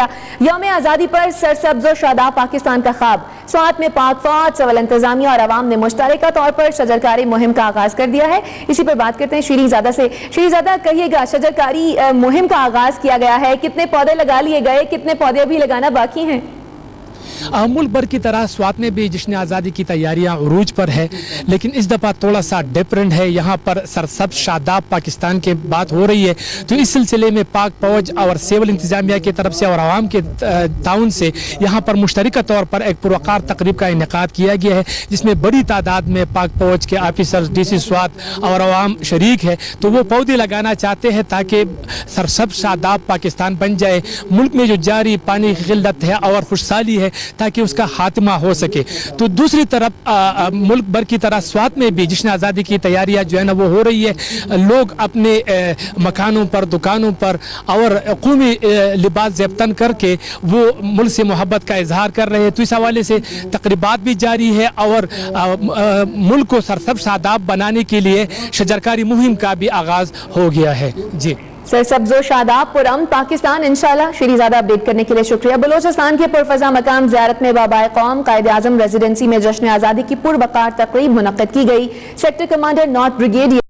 گیا. یوم آزادی پر سرسبزو شاداب پاکستان کا خواب. سوات میں پاک فوج، سول انتظامیہ اور عوام نے مشترکہ طور پر شجرکاری مہم کا آغاز کر دیا ہے. اسی پر بات کرتے ہیں شیریں زادہ سے. شیریں زادہ، کہیے گا شجرکاری مہم کا آغاز کیا گیا ہے، کتنے پودے لگا لیے گئے، کتنے پودے ابھی لگانا باقی ہیں؟ ملک بھر کی طرح سوات میں بھی جشن آزادی کی تیاریاں عروج پر ہے، لیکن اس دفعہ تھوڑا سا ڈفرینٹ ہے. یہاں پر سرسبز شاداب پاکستان کی بات ہو رہی ہے، تو اس سلسلے میں پاک فوج اور سول انتظامیہ کی طرف سے اور عوام کے تعاون سے یہاں پر مشترکہ طور پر ایک پروقار تقریب کا انعقاد کیا گیا ہے، جس میں بڑی تعداد میں پاک فوج کے آفیسر، ڈی سی سوات اور عوام شریک ہے. تو وہ پودے لگانا چاہتے ہیں تاکہ سرسبز شاداب پاکستان بن جائے. ملک میں جو جاری پانی کی قلت ہے اور خشکسالی ہے، تاکہ اس کا خاتمہ ہو سکے. تو دوسری طرف ملک بھر کی طرح سوات میں بھی جشن آزادی کی تیاریاں جو ہے نا وہ ہو رہی ہے. لوگ اپنے مکانوں پر، دکانوں پر اور قومی لباس زیبتن کر کے وہ ملک سے محبت کا اظہار کر رہے ہیں. تو اس حوالے سے تقریبات بھی جاری ہے اور ملک کو سرسبز شاداب بنانے کے لیے شجرکاری مہم کا بھی آغاز ہو گیا ہے. جی، سرسبزو شاداب پرامن پاکستان انشاءاللہ. شیریں زادہ اپڈیٹ کرنے کے لیے شکریہ. بلوچستان کے پرفضا مقام زیارت میں بابائے قوم قائد اعظم ریزیڈنسی میں جشن آزادی کی پروقار تقریب منعقد کی گئی. Sector commander north brigadier